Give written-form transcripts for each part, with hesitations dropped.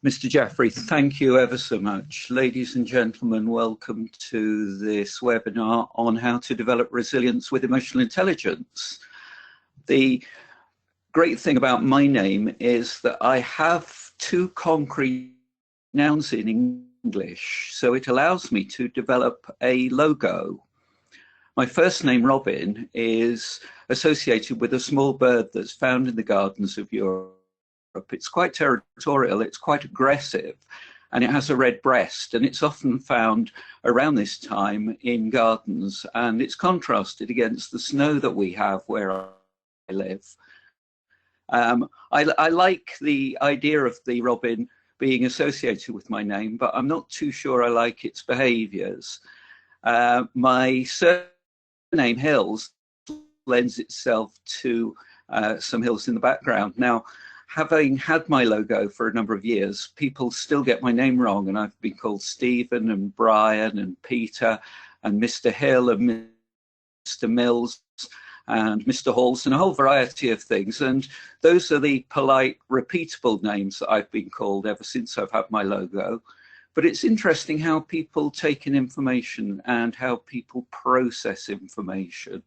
Mr. Jeffrey, thank you ever so much. Ladies and gentlemen, welcome to this webinar on how to develop resilience with emotional intelligence. The great thing about my name is that I have two concrete nouns in English, so it allows me to develop a logo. My first name, Robin, is associated with a small bird that's found in the gardens of Europe. It's quite territorial, it's quite aggressive, and it has a red breast, and it's often found around this time in gardens, and it's contrasted against the snow that we have where I live. I like the idea of the robin being associated with my name, but I'm not too sure I like its behaviours. My surname, Hills, lends itself to some hills in the background. Now, having had my logo for a number of years, people still get my name wrong, and I've been called Stephen and Brian and Peter and Mr. Hill and Mr. Mills and Mr. Halls and a whole variety of things. And those are the polite, repeatable names that I've been called ever since I've had my logo. But it's interesting how people take in information and how people process information.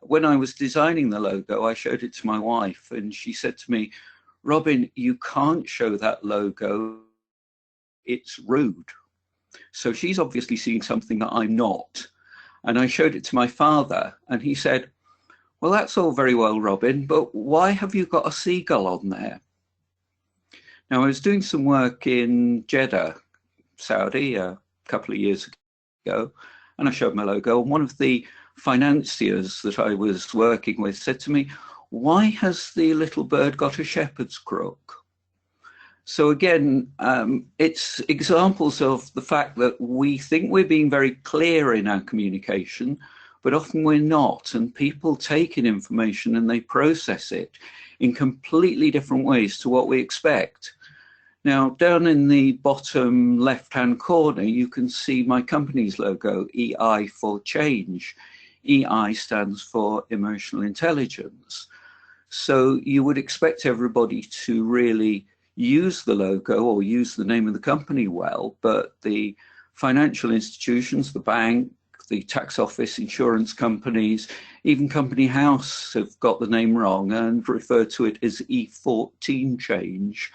When I was designing the logo, I showed it to my wife, and she said to me, "Robin, you can't show that logo, it's rude." So she's obviously seeing something that I'm not. And I showed it to my father, and he said, "Well, that's all very well, Robin, but why have you got a seagull on there?" Now, I was doing some work in Jeddah, Saudi, a couple of years ago, and I showed my logo, and one of the financiers that I was working with said to me, "Why has the little bird got a shepherd's crook?" So again, it's examples of the fact that we think we're being very clear in our communication, but often we're not, and people take in information and they process it in completely different ways to what we expect. Now, down in the bottom left-hand corner, you can see my company's logo, EI for change. EI stands for emotional intelligence. So you would expect everybody to really use the logo or use the name of the company well, but the financial institutions, the bank, the tax office, insurance companies, even Company House have got the name wrong and refer to it as E14 change.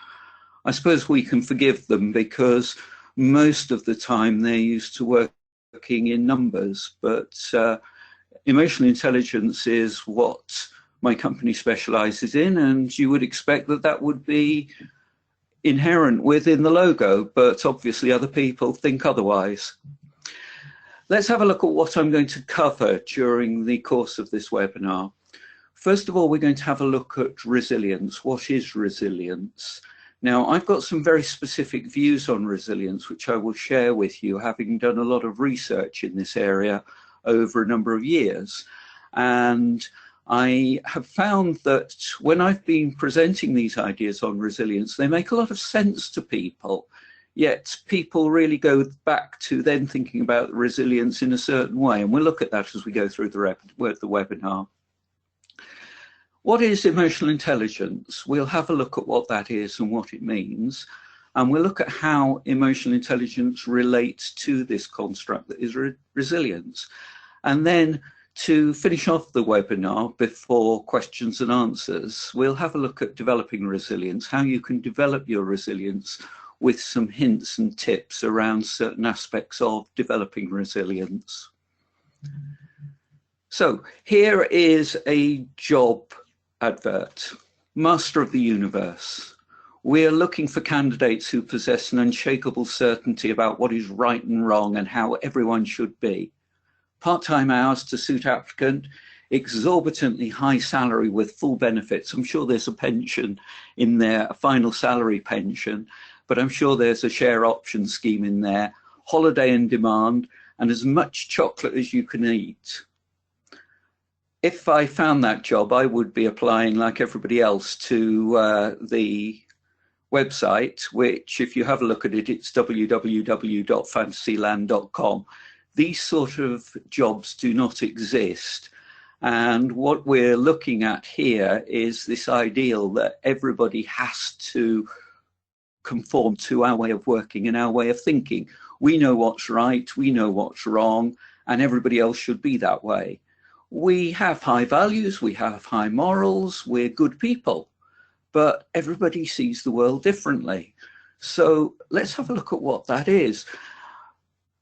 I suppose we can forgive them because most of the time they're used to working in numbers, but emotional intelligence is what my company specializes in, and you would expect that that would be inherent within the logo, but obviously other people think otherwise. Let's have a look at what I'm going to cover during the course of this webinar. First of all, we're going to have a look at resilience. What is resilience? Now, I've got some very specific views on resilience, which I will share with you, having done a lot of research in this area over a number of years. And I have found that when I've been presenting these ideas on resilience, they make a lot of sense to people, yet people really go back to then thinking about resilience in a certain way. And we'll look at that as we go through the webinar. What is emotional intelligence? We'll have a look at what that is and what it means. And we'll look at how emotional intelligence relates to this construct that is resilience. And then to finish off the webinar before questions and answers, we'll have a look at developing resilience, how you can develop your resilience with some hints and tips around certain aspects of developing resilience. So here is a job advert. Master of the universe. We are looking for candidates who possess an unshakable certainty about what is right and wrong and how everyone should be. Part-time hours to suit applicant, exorbitantly high salary with full benefits. I'm sure there's a pension in there, a final salary pension, but I'm sure there's a share option scheme in there, holiday in demand, and as much chocolate as you can eat. If I found that job, I would be applying like everybody else to the website, which if you have a look at it, it's www.fantasyland.com. These sort of jobs do not exist. And what we're looking at here is this ideal that everybody has to conform to our way of working and our way of thinking. We know what's right, we know what's wrong, and everybody else should be that way. We have high values, we have high morals, we're good people, but everybody sees the world differently. So let's have a look at what that is.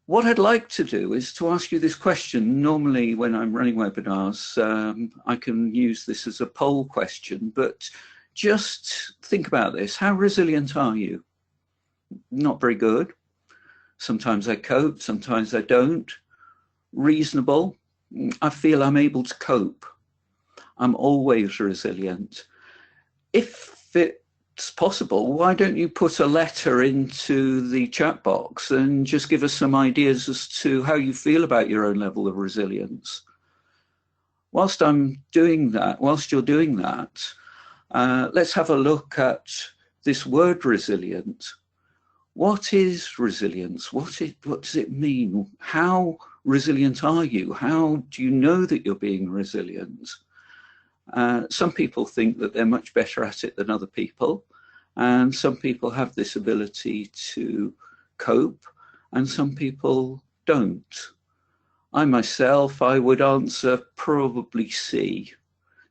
What I'd like to do is to ask you this question. Normally when I'm running webinars, I can use this as a poll question, but just think about this. How resilient are you? Not very good. Sometimes I cope, sometimes I don't. Reasonable. I feel I'm able to cope. I'm always resilient. If it's possible, why don't you put a letter into the chat box and just give us some ideas as to how you feel about your own level of resilience? Whilst I'm doing that, whilst you're doing that, let's have a look at this word resilient. What is resilience? What does it mean? How resilient are you? How do you know that you're being resilient? Some people think that they're much better at it than other people, and some people have this ability to cope, and some people don't. I myself, I would answer probably C.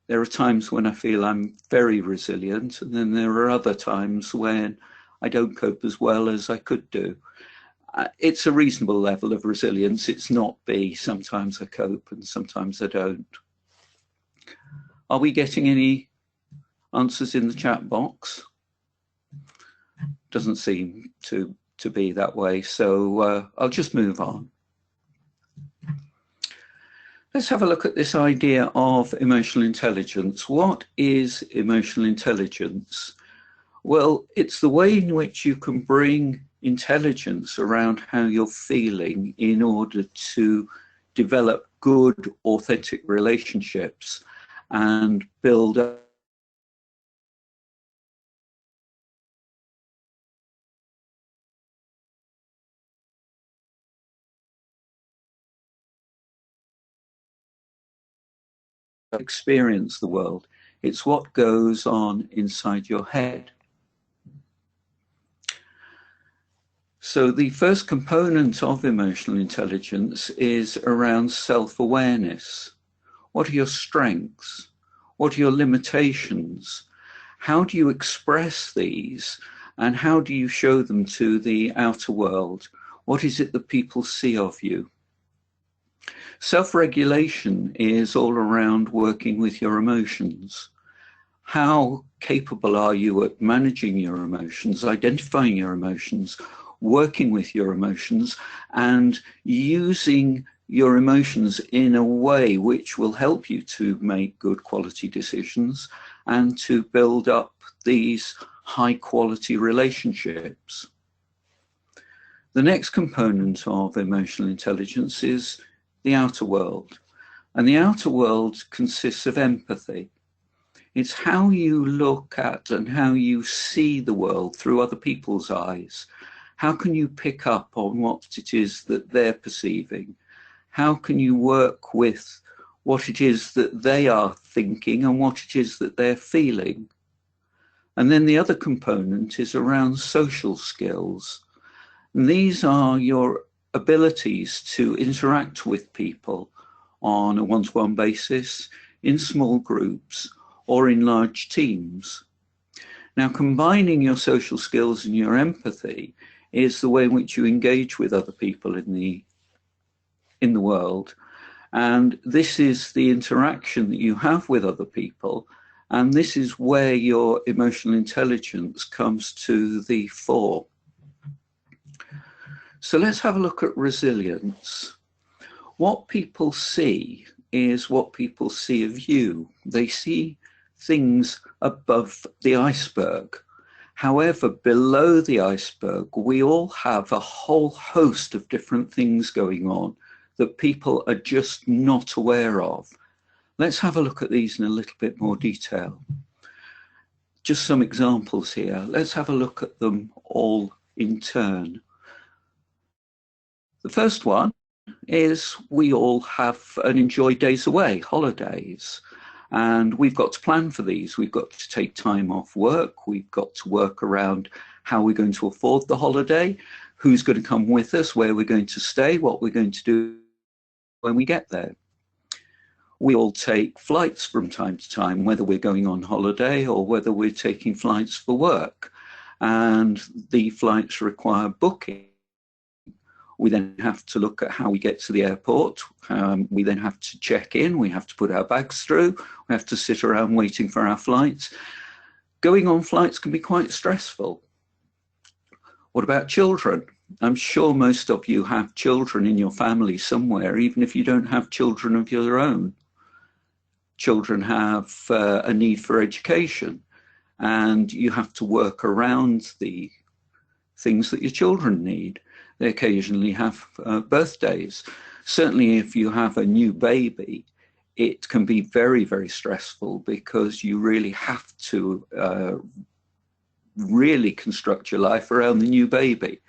There are times when I feel I'm very resilient, and then there are other times when I don't cope as well as I could do. It's a reasonable level of resilience. It's not B. Sometimes I cope and sometimes I don't. Are we getting any answers in the chat box? Doesn't seem to be that way, so I'll just move on. Let's have a look at this idea of emotional intelligence. What is emotional intelligence? Well, it's the way in which you can bring intelligence around how you're feeling in order to develop good, authentic relationships and build up experience the world. It's what goes on inside your head. So the first component of emotional intelligence is around self-awareness. What are your strengths? What are your limitations? How do you express these? And how do you show them to the outer world? What is it that people see of you? Self-regulation is all around working with your emotions. How capable are you at managing your emotions, identifying your emotions, working with your emotions, and using your emotions in a way which will help you to make good quality decisions and to build up these high quality relationships? The next component of emotional intelligence is the outer world. And the outer world consists of empathy. It's how you look at and how you see the world through other people's eyes. How can you pick up on what it is that they're perceiving? How can you work with what it is that they are thinking and what it is that they're feeling? And then the other component is around social skills. And these are your abilities to interact with people on a one-to-one basis, in small groups, or in large teams. Now, combining your social skills and your empathy is the way in which you engage with other people in the world. And this is the interaction that you have with other people. And this is where your emotional intelligence comes to the fore. So let's have a look at resilience. What people see is what people see of you. They see things above the iceberg. However, below the iceberg, we all have a whole host of different things going on that people are just not aware of. Let's have a look at these in a little bit more detail. Just some examples here. Let's have a look at them all in turn. The first one is we all have and enjoy days away, holidays. And we've got to plan for these. We've got to take time off work. We've got to work around how we're going to afford the holiday, who's going to come with us, where we're going to stay, what we're going to do when we get there. We all take flights from time to time, whether we're going on holiday or whether we're taking flights for work. And the flights require booking. We then have to look at how we get to the airport. We then have to check in. We have to put our bags through. We have to sit around waiting for our flights. Going on flights can be quite stressful. What about children? I'm sure most of you have children in your family somewhere, even if you don't have children of your own. Children have a need for education, and you have to work around the things that your children need. They occasionally have birthdays. Certainly if you have a new baby, it can be very, very stressful because you really have to really construct your life around the new baby.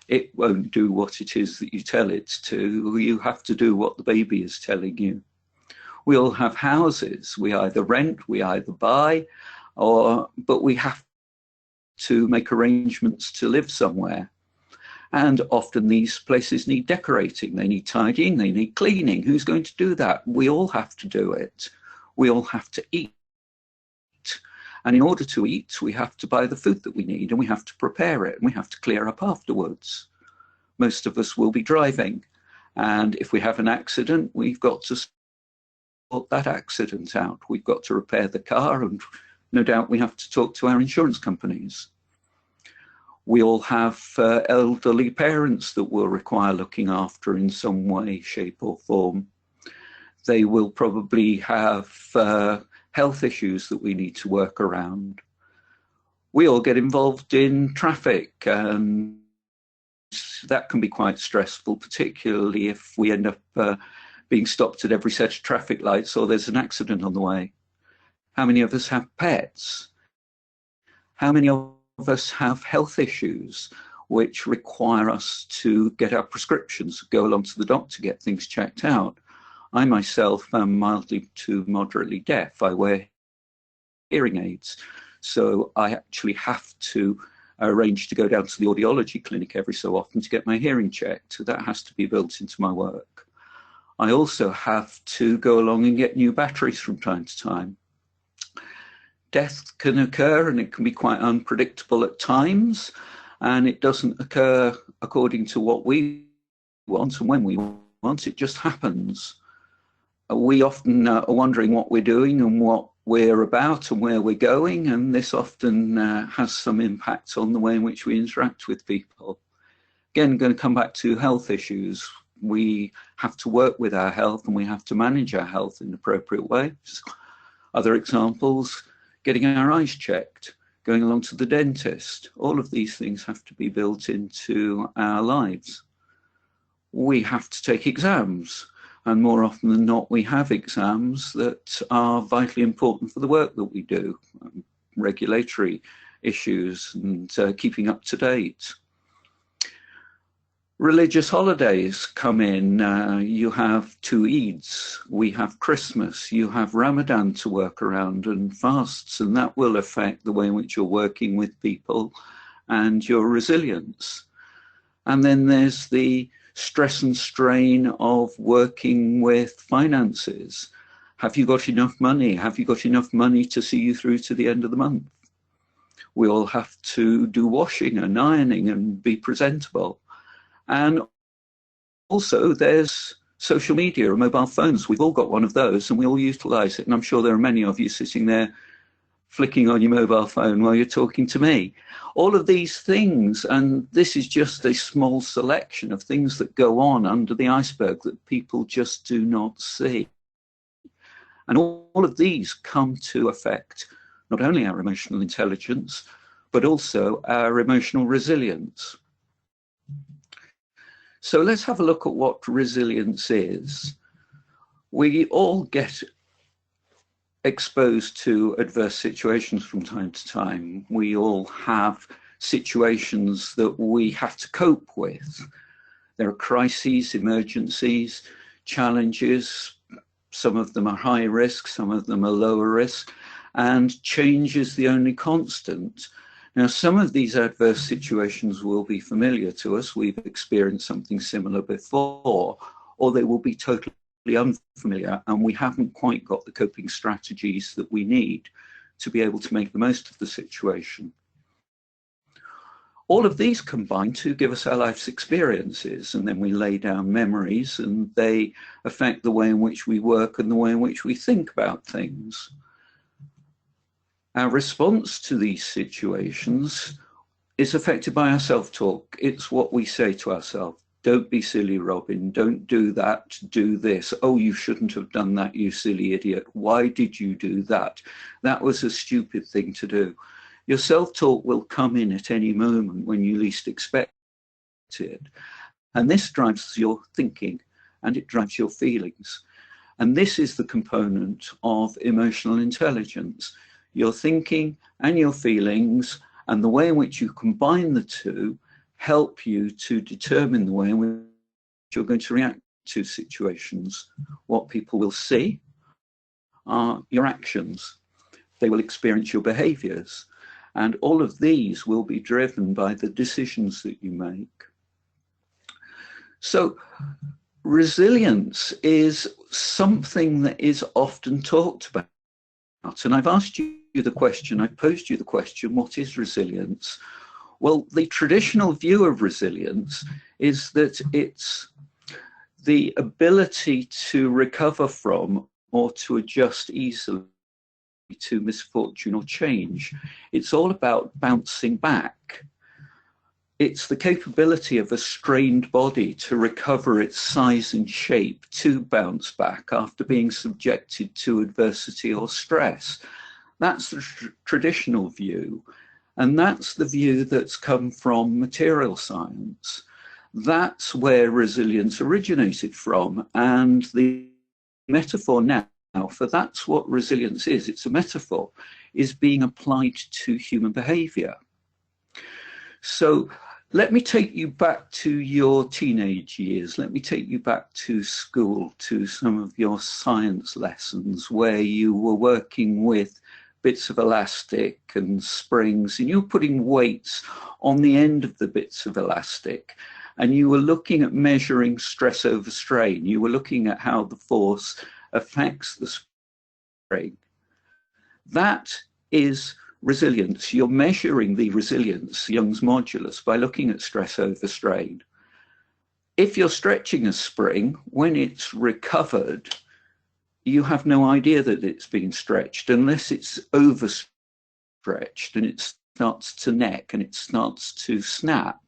It won't do what it is that you tell it to. You have to do what the baby is telling you. We all have houses. We either rent, we either buy, but we have to make arrangements to live somewhere. And often these places need decorating, they need tidying, they need cleaning. Who's going to do that? We all have to do it. We all have to eat. And in order to eat, we have to buy the food that we need, and we have to prepare it, and we have to clear up afterwards. Most of us will be driving. And if we have an accident, we've got to sort that accident out. We've got to repair the car, and no doubt we have to talk to our insurance companies. We all have elderly parents that will require looking after in some way, shape or form. They will probably have health issues that we need to work around. We all get involved in traffic, and that can be quite stressful, particularly if we end up being stopped at every set of traffic lights or there's an accident on the way. How many of us have pets? How many of us have health issues which require us to get our prescriptions, go along to the doctor, get things checked out? I myself am mildly to moderately deaf. I wear hearing aids, so I actually have to arrange to go down to the audiology clinic every so often to get my hearing checked. That has to be built into my work. I also have to go along and get new batteries from time to time. Death can occur, and it can be quite unpredictable at times, and it doesn't occur according to what we want and when we want. It just happens. We often are wondering what we're doing and what we're about and where we're going, and this often has some impact on the way in which we interact with people. Again, going to come back to health issues. We have to work with our health, and we have to manage our health in appropriate ways. Other examples: getting our eyes checked, going along to the dentist. All of these things have to be built into our lives. We have to take exams, and more often than not, we have exams that are vitally important for the work that we do, regulatory issues and keeping up to date. Religious holidays come in. You have two Eids, we have Christmas, you have Ramadan to work around, and fasts, and that will affect the way in which you're working with people and your resilience. And then there's the stress and strain of working with finances. Have you got enough money? Have you got enough money to see you through to the end of the month? We all have to do washing and ironing and be presentable. And also there's social media and mobile phones. We've all got one of those, and we all utilize it. And I'm sure there are many of you sitting there flicking on your mobile phone while you're talking to me. All of these things, and this is just a small selection of things that go on under the iceberg that people just do not see. And all of these come to affect not only our emotional intelligence, but also our emotional resilience. So let's have a look at what resilience is. We all get exposed to adverse situations from time to time. We all have situations that we have to cope with. There are crises, emergencies, challenges, Some of them are high risk, some of them are lower risk, and change is the only constant. Now, some of these adverse situations will be familiar to us. We've experienced something similar before, or they will be totally unfamiliar, and we haven't quite got the coping strategies that we need to be able to make the most of the situation. All of these combine to give us our life's experiences, and then we lay down memories, and they affect the way in which we work and the way in which we think about things. Our response to these situations is affected by our self-talk. It's what we say to ourselves. Don't be silly, Robin. Don't do that. Do this. Oh, you shouldn't have done that, you silly idiot. Why did you do that? That was a stupid thing to do. Your self-talk will come in at any moment when you least expect it. And this drives your thinking, and it drives your feelings. And this is the component of emotional intelligence. Your thinking and your feelings, and the way in which you combine the two, help you to determine the way in which you're going to react to situations. What people will see are your actions. They will experience your behaviors. And all of these will be driven by the decisions that you make. So resilience is something that is often talked about. And I've asked you the question, I've posed you the question, what is resilience? Well, the traditional view of resilience is that it's the ability to recover from or to adjust easily to misfortune or change. It's all about bouncing back. It's the capability of a strained body to recover its size and shape, to bounce back after being subjected to adversity or stress. That's the traditional view. And that's the view that's come from material science. That's where resilience originated from. And the metaphor now for that's what resilience is, it's a metaphor, is being applied to human behavior. So let me take you back to your teenage years. Let me take you back to school, to some of your science lessons where you were working with bits of elastic and springs, and you were putting weights on the end of the bits of elastic, and you were looking at measuring stress over strain. You were looking at how the force affects the spring. That is resilience. You're measuring the resilience, Young's modulus, by looking at stress over strain. If you're stretching a spring, when it's recovered, you have no idea that it's been stretched unless it's overstretched and it starts to neck and it starts to snap.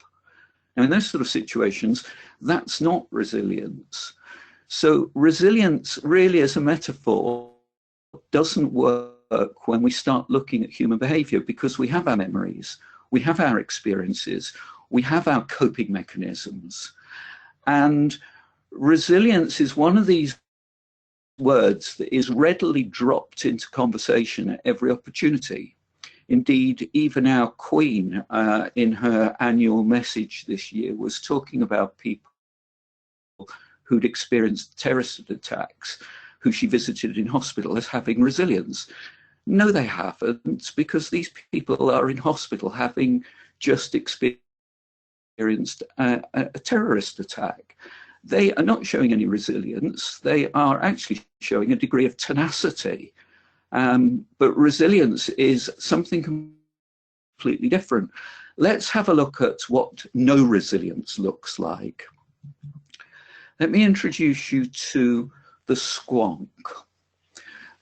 Now, in those sort of situations, that's not resilience. So resilience really as a metaphor doesn't work when we start looking at human behavior, because we have our memories, we have our experiences, we have our coping mechanisms. And resilience is one of these words that is readily dropped into conversation at every opportunity. Indeed, even our Queen, in her annual message this year, was talking about people who'd experienced terrorist attacks, who she visited in hospital, as having resilience. No, they haven't, because these people are in hospital having just experienced a terrorist attack. They are not showing any resilience. They are actually showing a degree of tenacity. But resilience is something completely different. Let's have a look at what no resilience looks like. Let me introduce you to the squonk.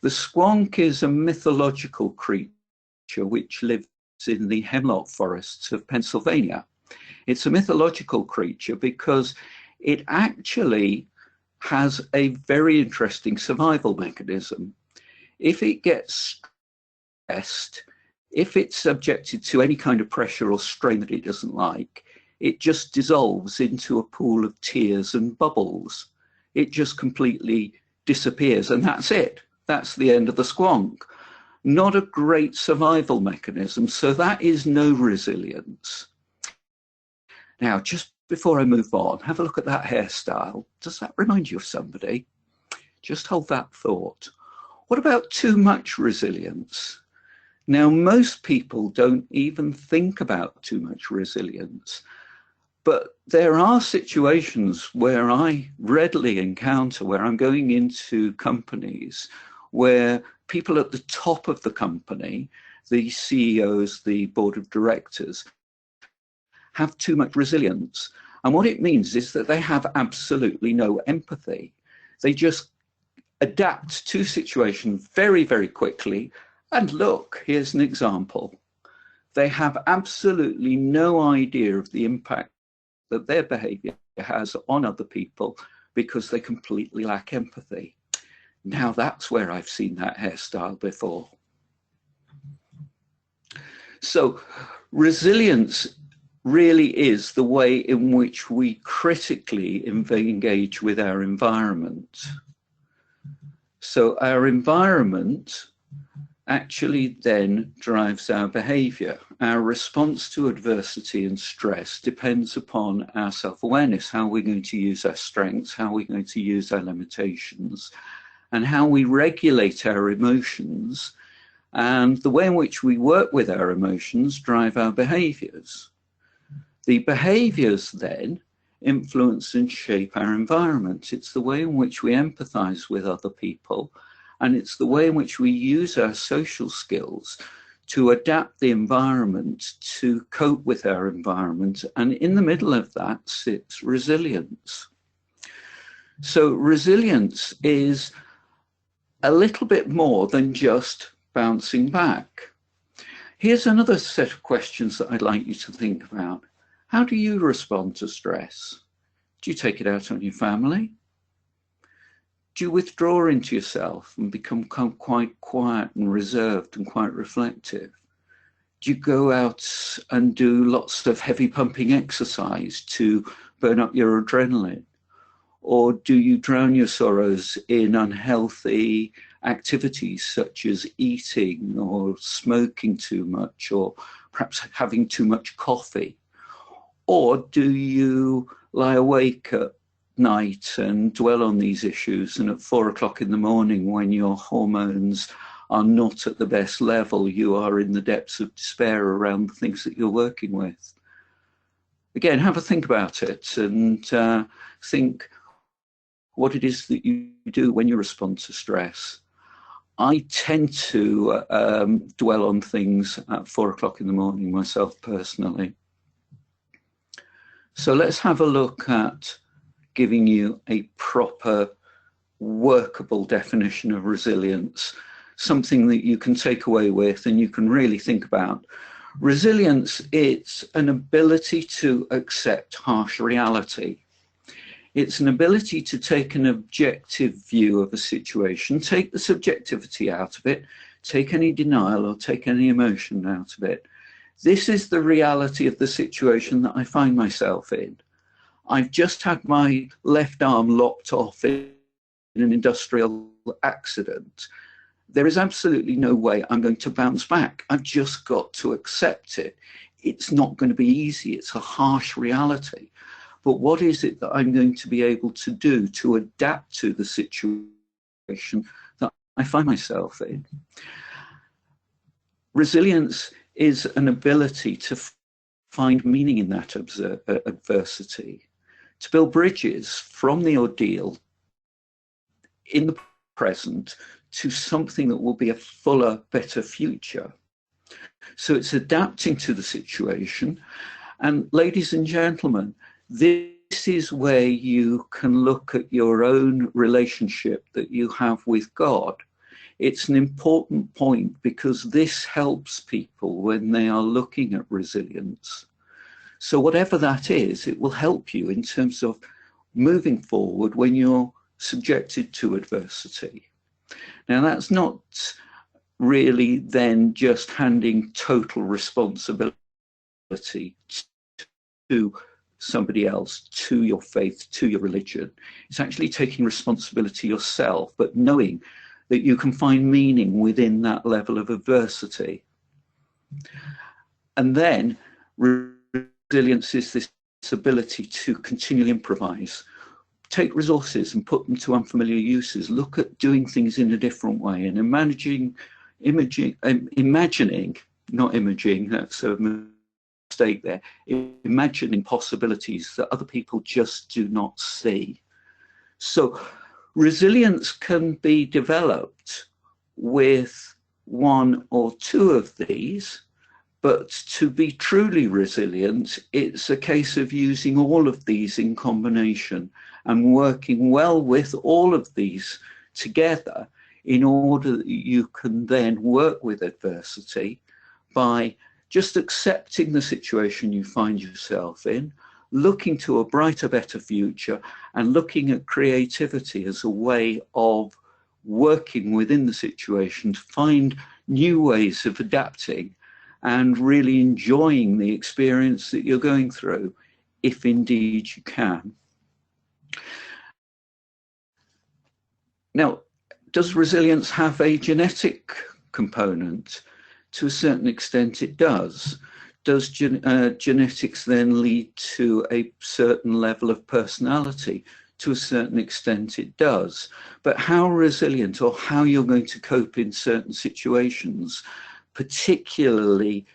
The squonk is a mythological creature which lives in the hemlock forests of Pennsylvania. It's a mythological creature because it actually has a very interesting survival mechanism. If it gets stressed, if it's subjected to any kind of pressure or strain that it doesn't like, it just dissolves into a pool of tears and bubbles. It just completely disappears, and that's it. That's the end of the squonk. Not a great survival mechanism, so that is no resilience. Now, just before I move on, have a look at that hairstyle. Does that remind you of somebody? Just hold that thought. What about too much resilience? Now, most people don't even think about too much resilience, but there are situations where I readily encounter, where I'm going into companies where people at the top of the company, the CEOs, the board of directors, have too much resilience. And what it means is that they have absolutely no empathy. They just adapt to situations very, very quickly. And look, here's an example. They have absolutely no idea of the impact that their behavior has on other people because they completely lack empathy. Now that's where I've seen that hairstyle before. So resilience really is the way in which we critically engage with our environment. So our environment actually then drives our behavior. Our response to adversity and stress depends upon our self-awareness, how we're going to use our strengths, how we're going to use our limitations, and how we regulate our emotions. And the way in which we work with our emotions drive our behaviors. The behaviors then influence and shape our environment. It's the way in which we empathize with other people, and it's the way in which we use our social skills to adapt the environment, to cope with our environment. And in the middle of that sits resilience. So resilience is a little bit more than just bouncing back. Here's another set of questions that I'd like you to think about. How do you respond to stress? Do you take it out on your family? Do you withdraw into yourself and become quite quiet and reserved and quite reflective? Do you go out and do lots of heavy pumping exercise to burn up your adrenaline? Or do you drown your sorrows in unhealthy activities such as eating or smoking too much, or perhaps having too much coffee? Or do you lie awake at night and dwell on these issues, and at 4 o'clock in the morning, when your hormones are not at the best level, you are in the depths of despair around the things that you're working with? Again, have a think about it and think what it is that you do when you respond to stress. I tend to dwell on things at 4 o'clock in the morning myself personally. So let's have a look at giving you a proper, workable definition of resilience, something that you can take away with and you can really think about. Resilience, it's an ability to accept harsh reality. It's an ability to take an objective view of a situation, take the subjectivity out of it, take any denial or take any emotion out of it. This is the reality of the situation that I find myself in. I've just had my left arm lopped off in an industrial accident. There is absolutely no way I'm going to bounce back. I've just got to accept it. It's not going to be easy. It's a harsh reality. But what is it that I'm going to be able to do to adapt to the situation that I find myself in? Resilience is an ability to find meaning in that adversity, to build bridges from the ordeal in the present to something that will be a fuller, better future. So it's adapting to the situation. And ladies and gentlemen, this is where you can look at your own relationship that you have with God. It's an important point because this helps people when they are looking at resilience. So whatever that is, it will help you in terms of moving forward when you're subjected to adversity. Now, that's not really then just handing total responsibility to somebody else, to your faith, to your religion. It's actually taking responsibility yourself, but knowing that you can find meaning within that level of adversity. And then resilience is this ability to continually improvise, take resources and put them to unfamiliar uses. Look at doing things in a different way and imagining, not imaging, that's a mistake there, imagining possibilities that other people just do not see. So resilience can be developed with one or two of these, but to be truly resilient, it's a case of using all of these in combination and working well with all of these together in order that you can then work with adversity by just accepting the situation you find yourself in, looking to a brighter, better future, and looking at creativity as a way of working within the situation to find new ways of adapting and really enjoying the experience that you're going through, if indeed you can. Now, does resilience have a genetic component? To a certain extent it does. Does genetics then lead to a certain level of personality? To a certain extent it does. But how resilient or how you're going to cope in certain situations, particularly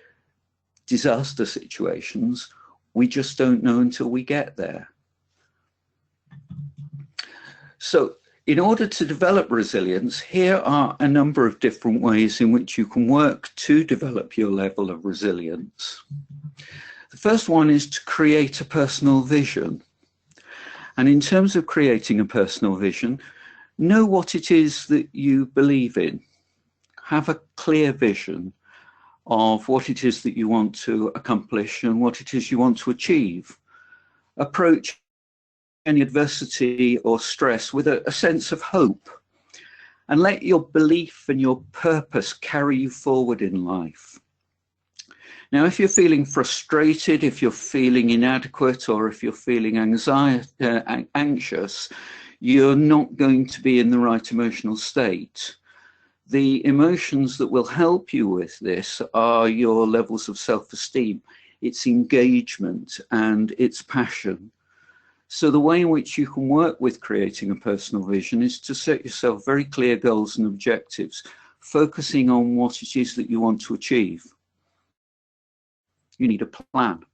disaster situations, we just don't know until we get there. So in order to develop resilience, here are a number of different ways in which you can work to develop your level of resilience. The first one is to create a personal vision. And in terms of creating a personal vision, know what it is that you believe in. Have a clear vision of what it is that you want to accomplish and what it is you want to achieve. Approach any adversity or stress with a sense of hope, and let your belief and your purpose carry you forward in life. Now, if you're feeling frustrated, if you're feeling inadequate, or if you're feeling anxious, you're not going to be in the right emotional state. The emotions that will help you with this are your levels of self-esteem, its engagement, and its passion. So the way in which you can work with creating a personal vision is to set yourself very clear goals and objectives, focusing on what it is that you want to achieve. You need a plan.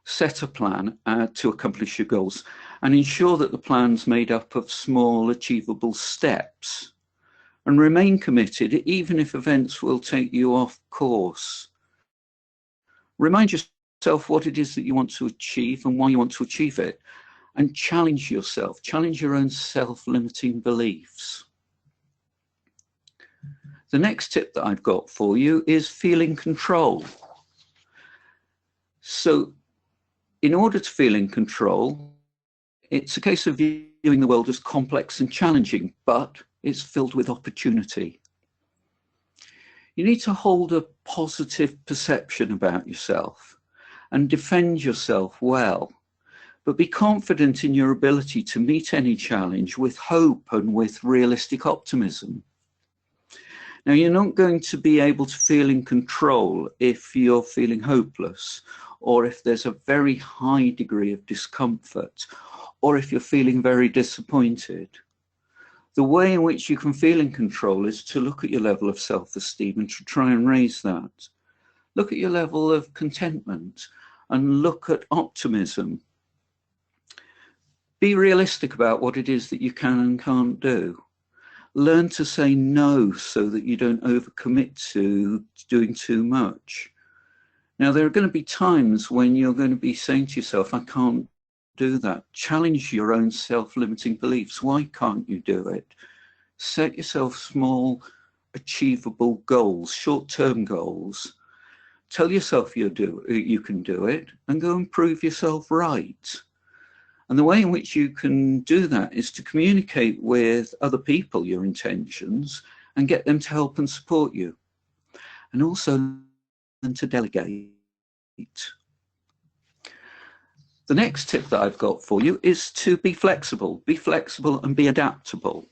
Set a plan to accomplish your goals, and ensure that the plan's made up of small, achievable steps. And remain committed, even if events will take you off course. Remind yourself what it is that you want to achieve and why you want to achieve it. And challenge yourself, challenge your own self-limiting beliefs. The next tip that I've got for you is feel in control. So in order to feel in control, it's a case of viewing the world as complex and challenging, but it's filled with opportunity. You need to hold a positive perception about yourself and defend yourself well, but be confident in your ability to meet any challenge with hope and with realistic optimism. Now, you're not going to be able to feel in control if you're feeling hopeless, or if there's a very high degree of discomfort, or if you're feeling very disappointed. The way in which you can feel in control is to look at your level of self-esteem and to try and raise that. Look at your level of contentment and look at optimism. Be realistic about what it is that you can and can't do. Learn to say no so that you don't overcommit to doing too much. Now, there are going to be times when you're going to be saying to yourself, I can't do that. Challenge your own self-limiting beliefs. Why can't you do it? Set yourself small, achievable goals, short-term goals. Tell yourself you can do it, and go and prove yourself right. And the way in which you can do that is to communicate with other people your intentions and get them to help and support you. And also learn to delegate. The next tip that I've got for you is to be flexible and be adaptable.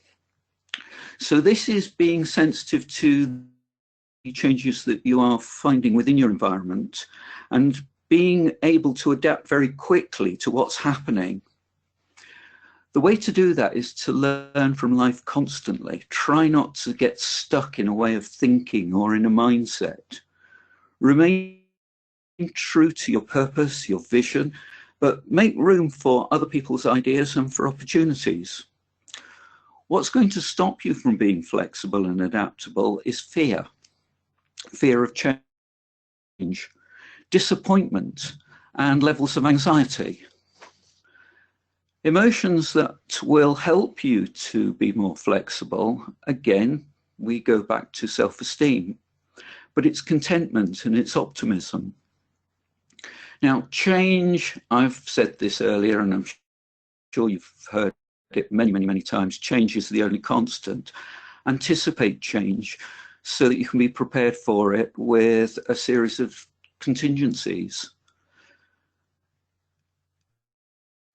So this is being sensitive to the changes that you are finding within your environment and being able to adapt very quickly to what's happening. The way to do that is to learn from life constantly. Try not to get stuck in a way of thinking or in a mindset. Remain true to your purpose, your vision, but make room for other people's ideas and for opportunities. What's going to stop you from being flexible and adaptable is fear. Fear of change, disappointment, and levels of anxiety. Emotions that will help you to be more flexible, again, we go back to self-esteem, but it's contentment and it's optimism. Now, change, I've said this earlier, and I'm sure you've heard it many, many, many times, change is the only constant. Anticipate change so that you can be prepared for it with a series of contingencies.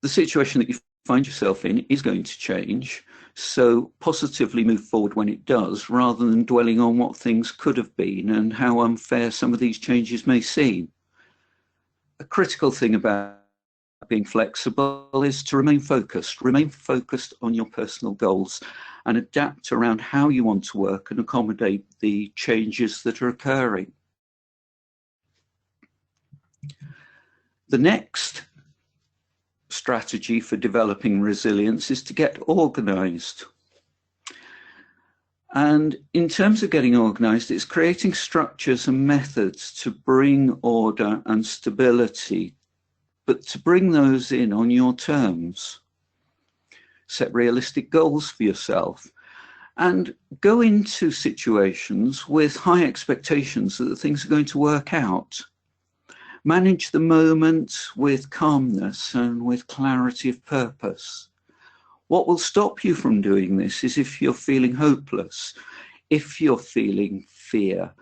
The situation that you find yourself in is going to change, so positively move forward when it does, rather than dwelling on what things could have been and how unfair some of these changes may seem. A critical thing about being flexible is to remain focused on your personal goals and adapt around how you want to work and accommodate the changes that are occurring. The next strategy for developing resilience is to get organized. And in terms of getting organized, it's creating structures and methods to bring order and stability, but to bring those in on your terms. Set realistic goals for yourself and go into situations with high expectations that things are going to work out. Manage the moment with calmness and with clarity of purpose. What will stop you from doing this is if you're feeling hopeless, if you're feeling fear,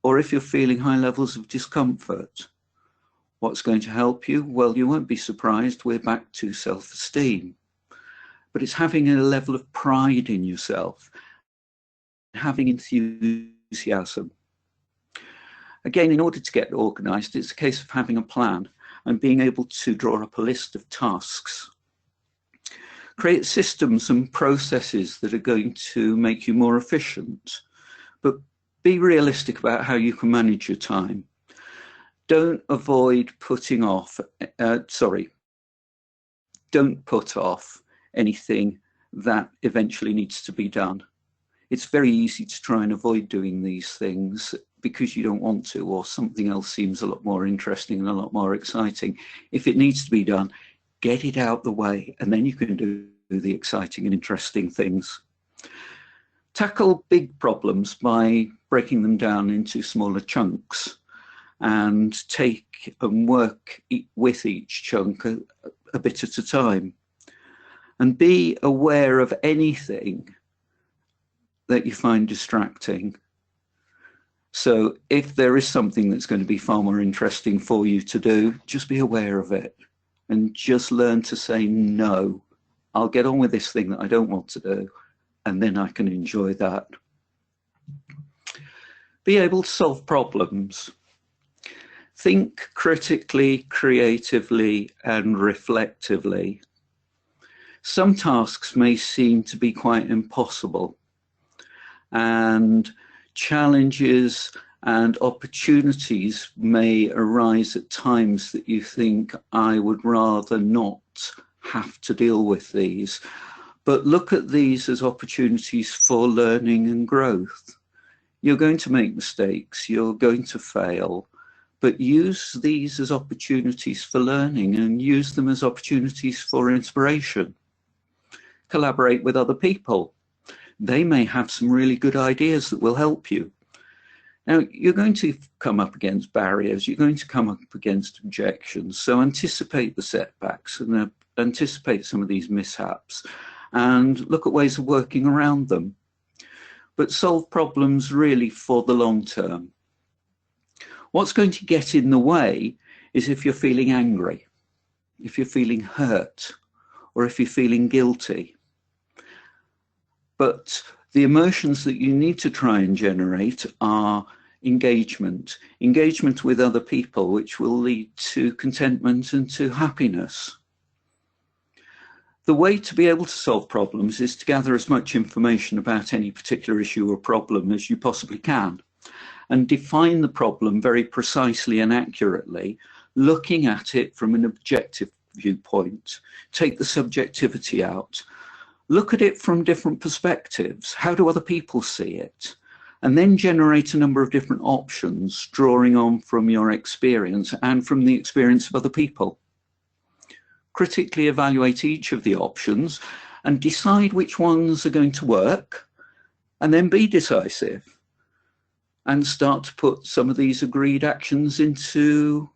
or if you're feeling high levels of discomfort. What's going to help you? Well, you won't be surprised, we're back to self-esteem. But it's having a level of pride in yourself, having enthusiasm. Again, in order to get organized, it's a case of having a plan and being able to draw up a list of tasks. Create systems and processes that are going to make you more efficient, but be realistic about how you can manage your time. Don't put off anything that eventually needs to be done. It's very easy to try and avoid doing these things because you don't want to, or something else seems a lot more interesting and a lot more exciting. If it needs to be done, get it out the way, and then you can do the exciting and interesting things. Tackle big problems by breaking them down into smaller chunks and take and work with each chunk a bit at a time. And be aware of anything that you find distracting. So if there is something that's going to be far more interesting for you to do, just be aware of it and just learn to say no. I'll get on with this thing that I don't want to do, and then I can enjoy that. Be able to solve problems. Think critically, creatively, and reflectively. Some tasks may seem to be quite impossible, and challenges and opportunities may arise at times that you think, I would rather not have to deal with these. But look at these as opportunities for learning and growth. You're going to make mistakes, you're going to fail, but use these as opportunities for learning and use them as opportunities for inspiration. Collaborate with other people. They may have some really good ideas that will help you. Now, you're going to come up against barriers, you're going to come up against objections, so anticipate the setbacks and anticipate some of these mishaps and look at ways of working around them. But solve problems really for the long term. What's going to get in the way is if you're feeling angry, if you're feeling hurt, or if you're feeling guilty. But the emotions that you need to try and generate are engagement with other people, which will lead to contentment and to happiness. The way to be able to solve problems is to gather as much information about any particular issue or problem as you possibly can, and define the problem very precisely and accurately, looking at it from an objective viewpoint. Take the subjectivity out. Look at it from different perspectives. How do other people see it? And then generate a number of different options, drawing on from your experience and from the experience of other people. Critically evaluate each of the options and decide which ones are going to work, and then be decisive and start to put some of these agreed actions into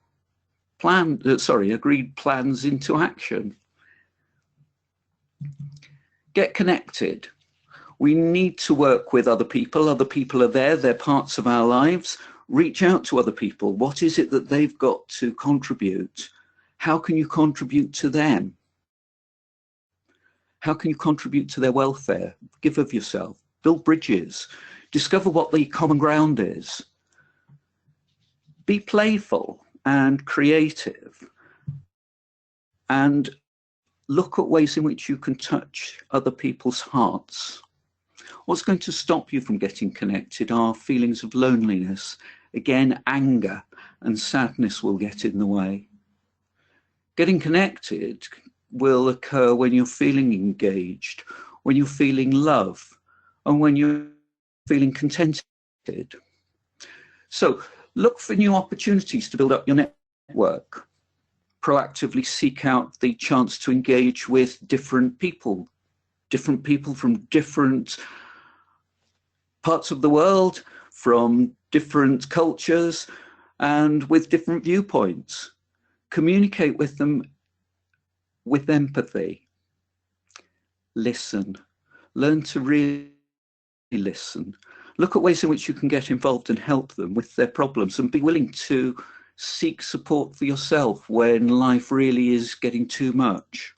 agreed plans into action. Get connected. We need to work with other people. Other people are there, they're parts of our lives. Reach out to other people. What is it that they've got to contribute? How can you contribute to them? How can you contribute to their welfare? Give of yourself, build bridges, discover what the common ground is. Be playful and creative, and look at ways in which you can touch other people's hearts. What's going to stop you from getting connected are feelings of loneliness. Again, anger and sadness will get in the way. Getting connected will occur when you're feeling engaged, when you're feeling love, and when you're feeling contented. So look for new opportunities to build up your network. Proactively seek out the chance to engage with different people from different parts of the world, from different cultures, and with different viewpoints. Communicate with them with empathy. Listen. Learn to really listen. Look at ways in which you can get involved and help them with their problems, and be willing to seek support for yourself when life really is getting too much.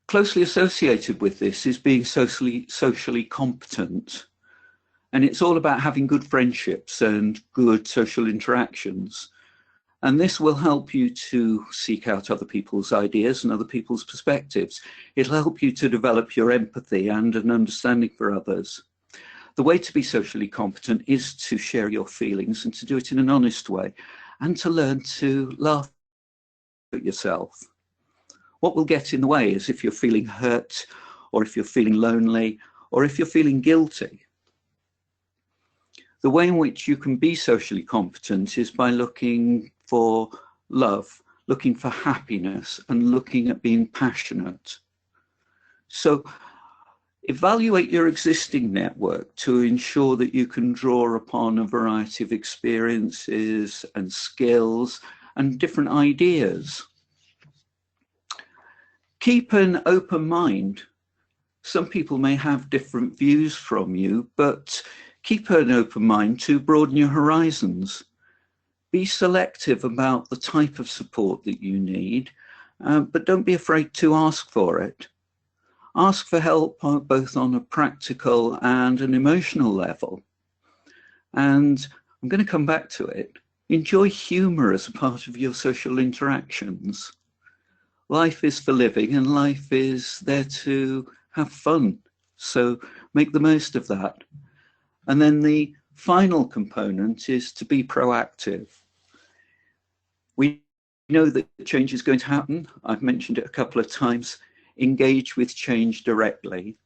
Closely associated with this is being socially competent. And it's all about having good friendships and good social interactions. And this will help you to seek out other people's ideas and other people's perspectives. It'll help you to develop your empathy and an understanding for others. The way to be socially competent is to share your feelings and to do it in an honest way, and to learn to laugh at yourself. What will get in the way is if you're feeling hurt, or if you're feeling lonely, or if you're feeling guilty. The way in which you can be socially competent is by looking for love, looking for happiness, and looking at being passionate. So evaluate your existing network to ensure that you can draw upon a variety of experiences and skills and different ideas. Keep an open mind. Some people may have different views from you, but keep an open mind to broaden your horizons. Be selective about the type of support that you need, but don't be afraid to ask for it. Ask for help both on a practical and an emotional level. And I'm going to come back to it. Enjoy humor as a part of your social interactions. Life is for living, and life is there to have fun. So make the most of that. And then the final component is to be proactive. We know that change is going to happen. I've mentioned it a couple of times. Engage with change directly.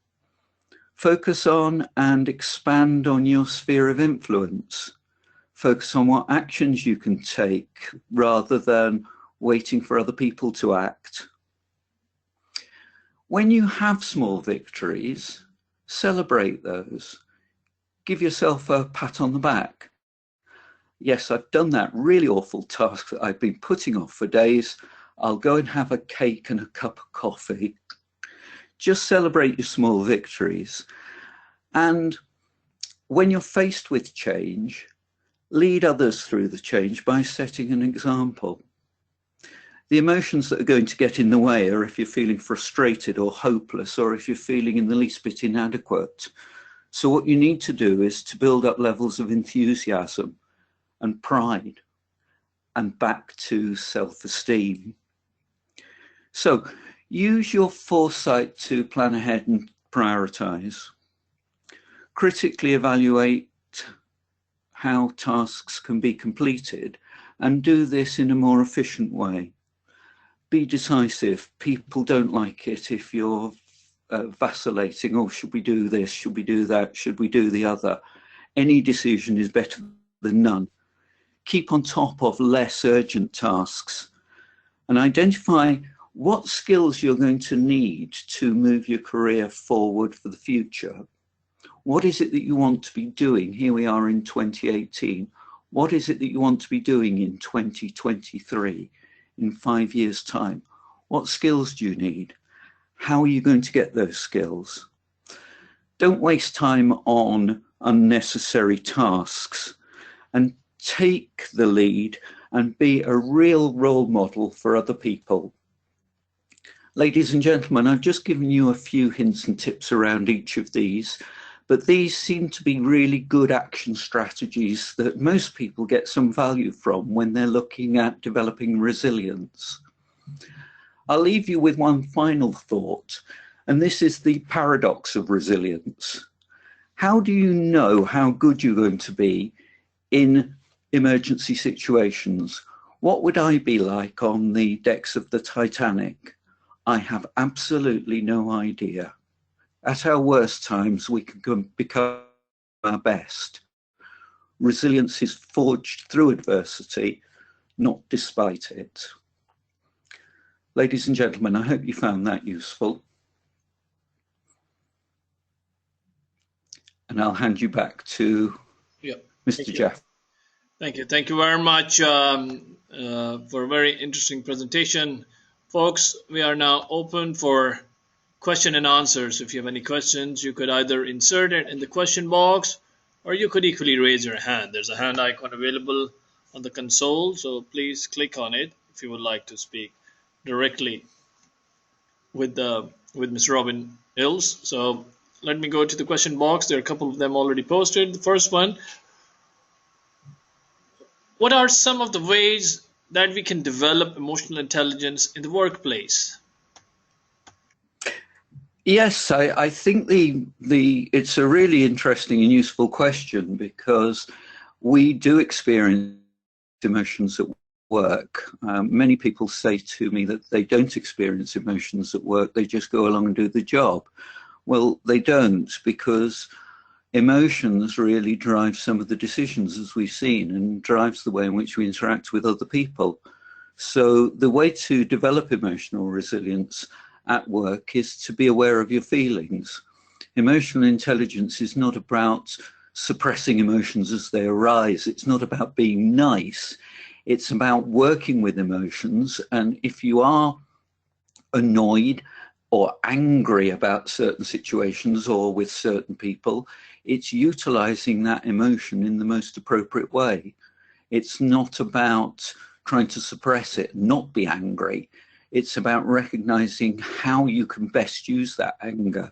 Focus on and expand on your sphere of influence. Focus on what actions you can take rather than waiting for other people to act. When you have small victories, celebrate those. Give yourself a pat on the back. Yes, I've done that really awful task that I've been putting off for days. I'll go and have a cake and a cup of coffee. Just celebrate your small victories. And when you're faced with change, lead others through the change by setting an example. The emotions that are going to get in the way are if you're feeling frustrated or hopeless, or if you're feeling in the least bit inadequate. So what you need to do is to build up levels of enthusiasm and pride and back to self-esteem. So use your foresight to plan ahead and prioritize. Critically evaluate how tasks can be completed and do this in a more efficient way. Be decisive. People don't like it if you're vacillating. Oh, should we do this? Should we do that? Should we do the other? Any decision is better than none. Keep on top of less urgent tasks and identify what skills you're going to need to move your career forward for the future. What is it that you want to be doing? Here we are in 2018. What is it that you want to be doing in 2023, in 5 years' time? What skills do you need? How are you going to get those skills? Don't waste time on unnecessary tasks and take the lead and be a real role model for other people. Ladies and gentlemen, I've just given you a few hints and tips around each of these, but these seem to be really good action strategies that most people get some value from when they're looking at developing resilience. I'll leave you with one final thought, and this is the paradox of resilience. How do you know how good you're going to be in emergency situations? What would I be like on the decks of the Titanic? I have absolutely no idea. At our worst times, we can become our best. Resilience is forged through adversity, not despite it. Ladies and gentlemen, I hope you found that useful. And I'll hand you back to Mr. Jeff. Thank you. Thank you very much for a very interesting presentation. Folks, we are now open for question and answers. If you have any questions, you could either insert it in the question box, or you could equally raise your hand. There's a hand icon available on the console, so please click on it if you would like to speak directly with Mr. Robin Hills. So let me go to the question box. There are a couple of them already posted. The first one: what are some of the ways that we can develop emotional intelligence in the workplace? Yes, I think it's a really interesting and useful question, because we do experience emotions at work. Many people say to me that they don't experience emotions at work, they just go along and do the job. Well, they don't, because emotions really drive some of the decisions, as we've seen, and drives the way in which we interact with other people. So the way to develop emotional resilience at work is to be aware of your feelings. Emotional intelligence is not about suppressing emotions as they arise. It's not about being nice. It's about working with emotions. And if you are annoyed or angry about certain situations or with certain people, it's utilizing that emotion in the most appropriate way. It's not about trying to suppress it, not be angry. It's about recognizing how you can best use that anger.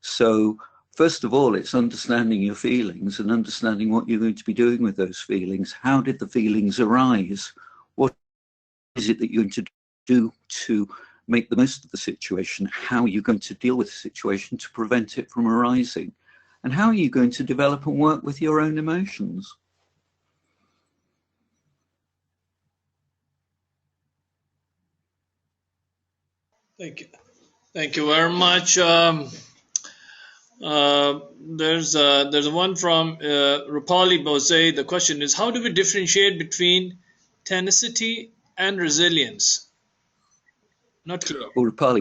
So first of all, it's understanding your feelings and understanding what you're going to be doing with those feelings. How did the feelings arise? What is it that you're going to do to make the most of the situation? How are you going to deal with the situation to prevent it from arising? And how are you going to develop and work with your own emotions? Thank you. Thank you very much. There's one from Rupali Bose. The question is: how do we differentiate between tenacity and resilience? Not clear. Well, Rupali,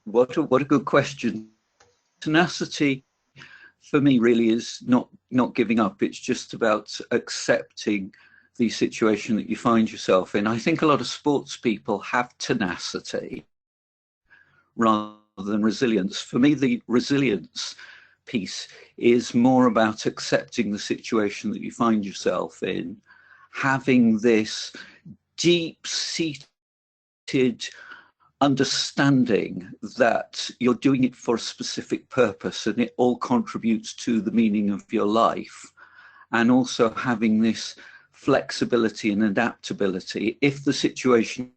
what a good question. Tenacity, for me, really is not giving up. It's just about accepting the situation that you find yourself in. I think a lot of sports people have tenacity rather than resilience. For me, the resilience piece is more about accepting the situation that you find yourself in, having this deep-seated understanding that you're doing it for a specific purpose and it all contributes to the meaning of your life, and also having this flexibility and adaptability. If the situation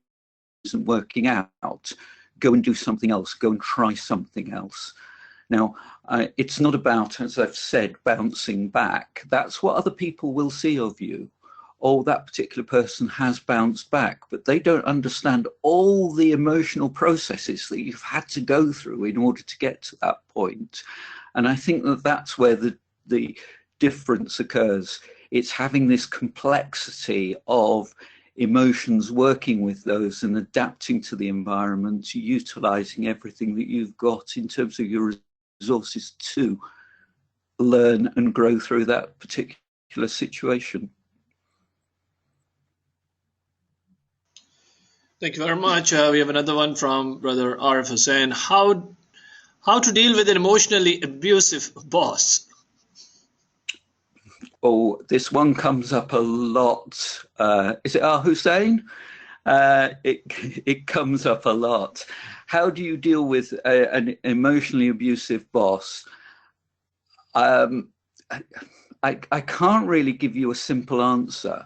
isn't working out, go and do something else, go and try something else. Now, it's not about, as I've said, bouncing back. That's what other people will see of you. Oh, that particular person has bounced back, but they don't understand all the emotional processes that you've had to go through in order to get to that point. And I think that that's where the difference occurs. It's having this complexity of emotions, working with those and adapting to the environment, utilizing everything that you've got in terms of your resources to learn and grow through that particular situation. Thank you very much. We have another one from Brother Arif Hussain. How to deal with an emotionally abusive boss? Oh, this one comes up a lot. Is it Hussein? It comes up a lot. How do you deal with an emotionally abusive boss? I can't really give you a simple answer.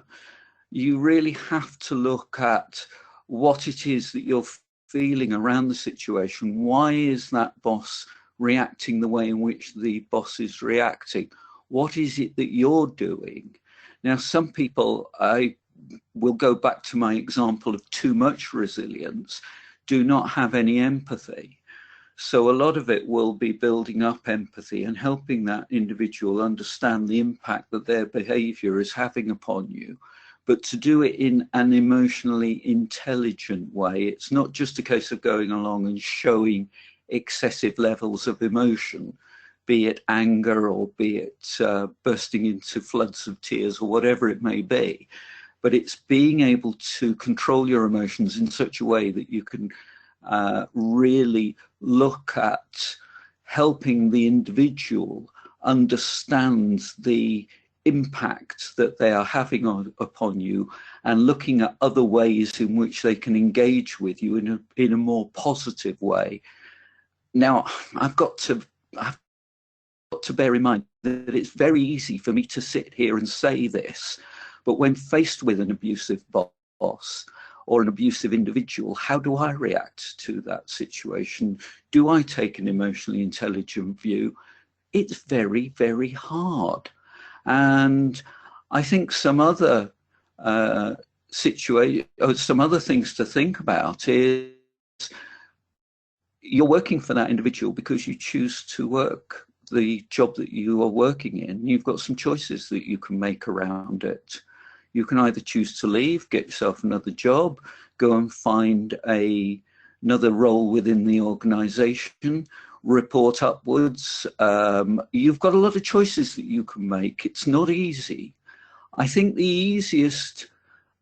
You really have to look at what it is that you're feeling around the situation. Why is that boss reacting the way in which the boss is reacting? What is it that you're doing? Now, some people, I will go back to my example of too much resilience, do not have any empathy. So a lot of it will be building up empathy and helping that individual understand the impact that their behavior is having upon you, but to do it in an emotionally intelligent way. It's not just a case of going along and showing excessive levels of emotion, be it anger or be it bursting into floods of tears or whatever it may be. But it's being able to control your emotions in such a way that you can really look at helping the individual understand the impact that they are having upon you, and looking at other ways in which they can engage with you in a more positive way. Now, I've got to bear in mind that it's very easy for me to sit here and say this, but when faced with an abusive boss or an abusive individual, how do I react to that situation? Do I take an emotionally intelligent view? It's very, very hard. And I think some other some other things to think about is you're working for that individual because you choose to work the job that you are working in. You've got some choices that you can make around it. You can either choose to leave, get yourself another job, go and find another role within the organization, report upwards. You've got a lot of choices that you can make. It's not easy. I think the easiest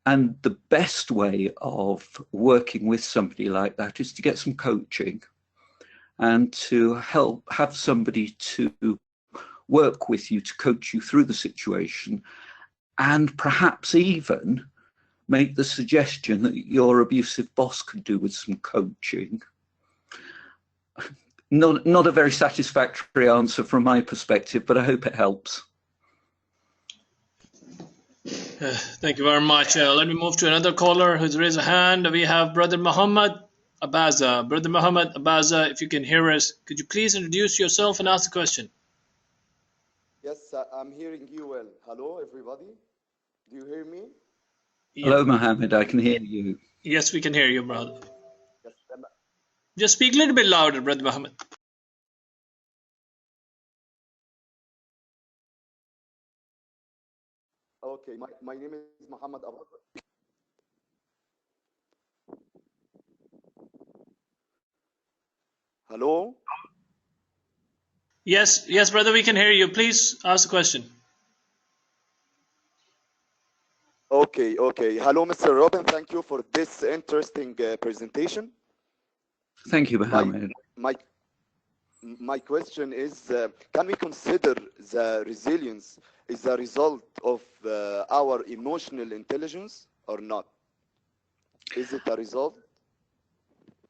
and the best way of working with somebody like that is to get some coaching and to have somebody to work with you, to coach you through the situation, and perhaps even make the suggestion that your abusive boss could do with some coaching. Not a very satisfactory answer from my perspective, but I hope it helps. Thank you very much. Let me move to another caller who's raised a hand. We have Brother Muhammad Abaza. Brother Muhammad Abaza, if you can hear us, could you please introduce yourself and ask the question? Yes, I'm hearing you well. Hello, everybody. Do you hear me? Hello, Mohammed. I can hear you. Yes, we can hear you, brother. Yes, Just speak a little bit louder, Brother Muhammad. okay, my name is Muhammad Abu. Hello? Yes, brother, we can hear you. Please ask the question. Okay. Hello, Mr. Robin. Thank you for this interesting presentation. Thank you, Mohammed. My question is, can we consider the resilience is a result of our emotional intelligence or not? Is it a result?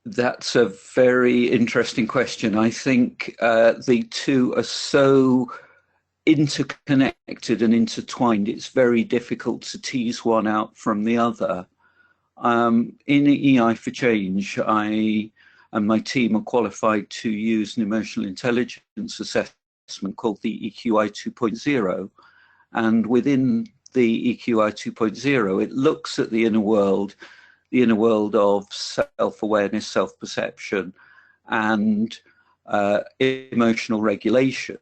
That's a very interesting question. I think the two are so interconnected and intertwined, it's very difficult to tease one out from the other. In EI for Change, I and my team are qualified to use an emotional intelligence assessment called the EQI 2.0. And within the EQI 2.0, it looks at the inner world of self-awareness, self-perception, and emotional regulation.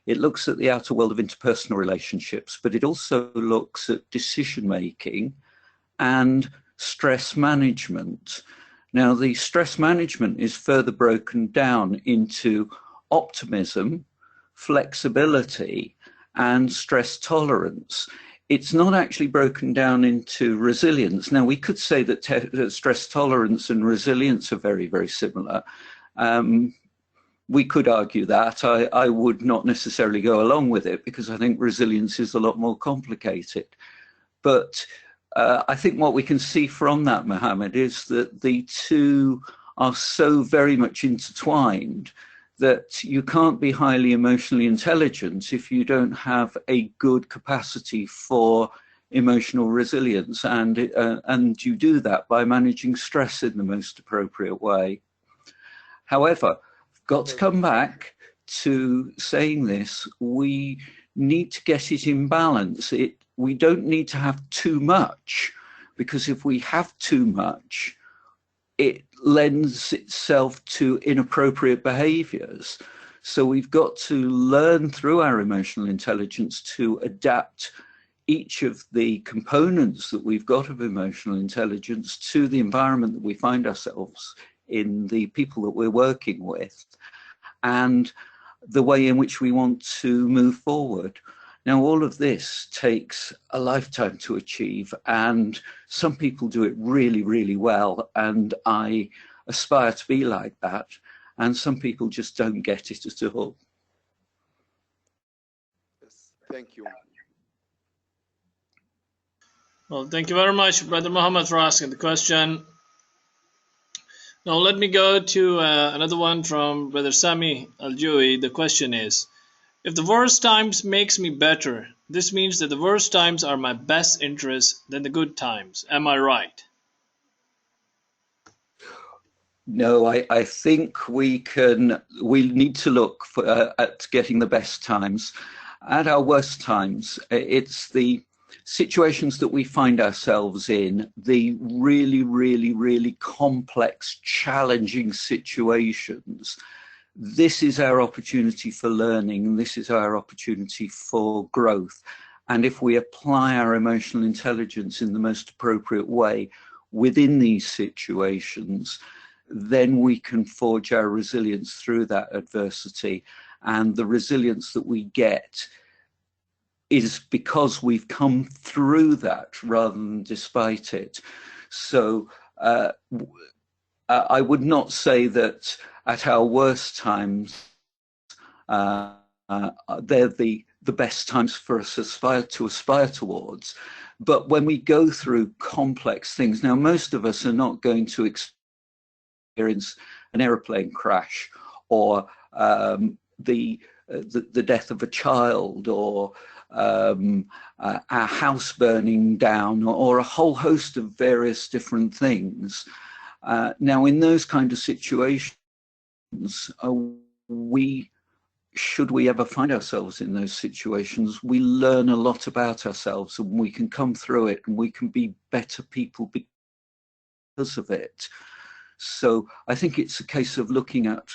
It looks at the outer world of interpersonal relationships, but it also looks at decision-making and stress management. Now, the stress management is further broken down into optimism, flexibility, and stress tolerance. It's not actually broken down into resilience. Now, we could say that stress tolerance and resilience are very, very similar. We could argue that. I would not necessarily go along with it because I think resilience is a lot more complicated. But I think what we can see from that, Mohammed, is that the two are so very much intertwined that you can't be highly emotionally intelligent if you don't have a good capacity for emotional resilience, and you do that by managing stress in the most appropriate way. However, got to come back to saying this, we need to get it in balance. We don't need to have too much, because if we have too much, it lends itself to inappropriate behaviors. So we've got to learn through our emotional intelligence to adapt each of the components that we've got of emotional intelligence to the environment that we find ourselves in, the people that we're working with, and the way in which we want to move forward. Now, all of this takes a lifetime to achieve, and some people do it really, really well, and I aspire to be like that, and some people just don't get it at all. Yes, thank you. Well, thank you very much, Brother Muhammad, for asking the question. Now let me go to another one from Brother Sami Al-Jui. The question is, if the worst times makes me better, this means that the worst times are my best interest than the good times. Am I right? No, I think we need to look at getting the best times. At our worst times, it's the situations that we find ourselves in, the really, really, really complex, challenging situations. This is our opportunity for learning. This is our opportunity for growth. And if we apply our emotional intelligence in the most appropriate way within these situations, then we can forge our resilience through that adversity. And the resilience that we get is because we've come through that rather than despite it. So I would not say that at our worst times, they're the best times for us to aspire towards. But when we go through complex things, now most of us are not going to experience an aeroplane crash or the death of a child or our house burning down or a whole host of various different things. Now, in those kind of situations, should we ever find ourselves in those situations, we learn a lot about ourselves and we can come through it and we can be better people because of it. So I think it's a case of looking at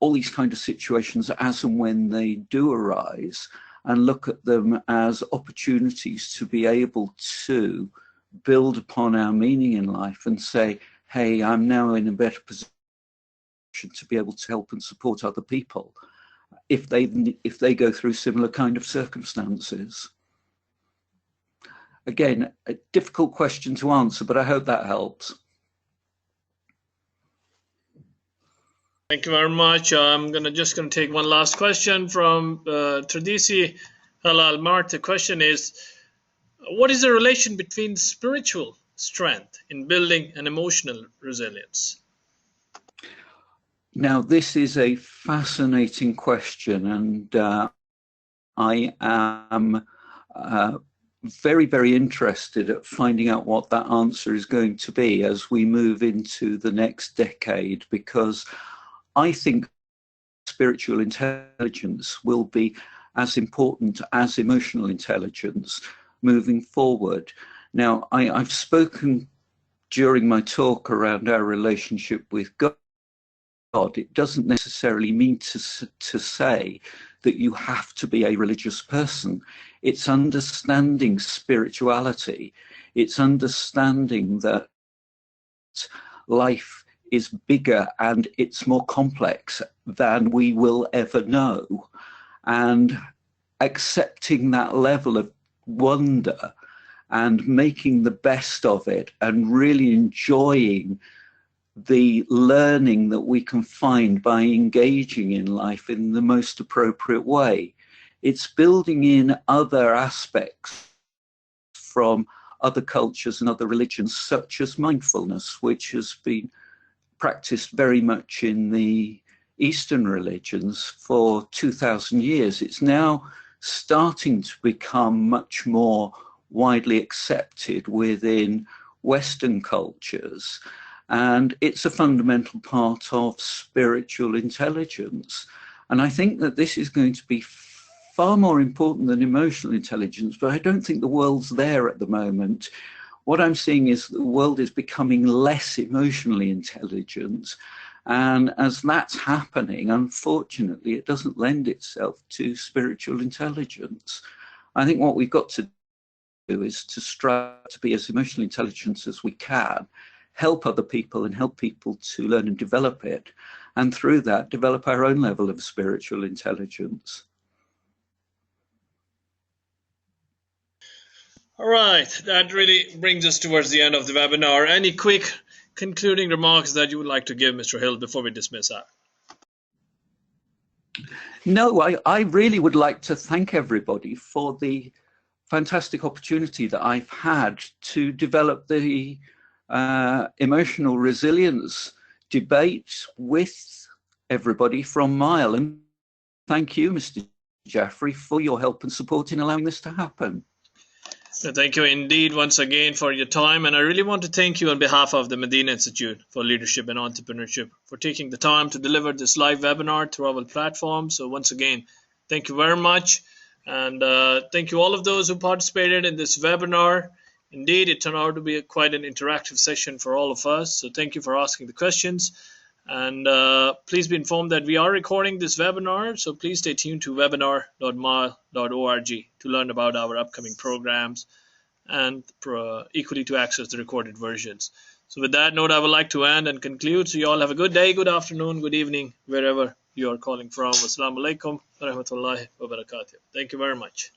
all these kind of situations as and when they do arise and look at them as opportunities to be able to build upon our meaning in life and say, hey, I'm now in a better position to be able to help and support other people if they go through similar kind of circumstances. Again, a difficult question to answer, but I hope that helps. Thank you very much. I'm just gonna take one last question from Tradisi Halal Mart. The question is, what is the relation between spiritual strength in building an emotional resilience? Now, this is a fascinating question, and I am very, very interested at finding out what that answer is going to be as we move into the next decade, because I think spiritual intelligence will be as important as emotional intelligence moving forward. Now, I've spoken during my talk around our relationship with God. It doesn't necessarily mean to say that you have to be a religious person. It's understanding spirituality. It's understanding that life is bigger and it's more complex than we will ever know. And accepting that level of wonder and making the best of it and really enjoying the learning that we can find by engaging in life in the most appropriate way. It's building in other aspects from other cultures and other religions, such as mindfulness, which has been practiced very much in the Eastern religions for 2,000 years. It's now starting to become much more widely accepted within Western cultures. And it's a fundamental part of spiritual intelligence. And I think that this is going to be far more important than emotional intelligence, but I don't think the world's there at the moment. What I'm seeing is the world is becoming less emotionally intelligent. And as that's happening, unfortunately, it doesn't lend itself to spiritual intelligence. I think what we've got to do is to strive to be as emotionally intelligent as we can, help other people and help people to learn and develop it. And through that, develop our own level of spiritual intelligence. All right, that really brings us towards the end of the webinar. Any quick concluding remarks that you would like to give, Mr. Hill, before we dismiss that? No, I really would like to thank everybody for the fantastic opportunity that I've had to develop the emotional resilience debate with everybody from Mile. And thank you, Mr. Jaffrey, for your help and support in allowing this to happen. So thank you indeed once again for your time, and I really want to thank you on behalf of the Madinah Institute for Leadership and Entrepreneurship for taking the time to deliver this live webinar through our platform. So once again, thank you very much, and thank you all of those who participated in this webinar. Indeed, it turned out to be quite an interactive session for all of us, so thank you for asking the questions. And please be informed that we are recording this webinar, so please stay tuned to webinar.mile.org to learn about our upcoming programs and equally to access the recorded versions. So with that note, I would like to end and conclude. So you all have a good day, good afternoon, good evening, wherever you are calling from. Wassalamu alaikum wa rahmatullahi wa barakatuh. Thank you very much.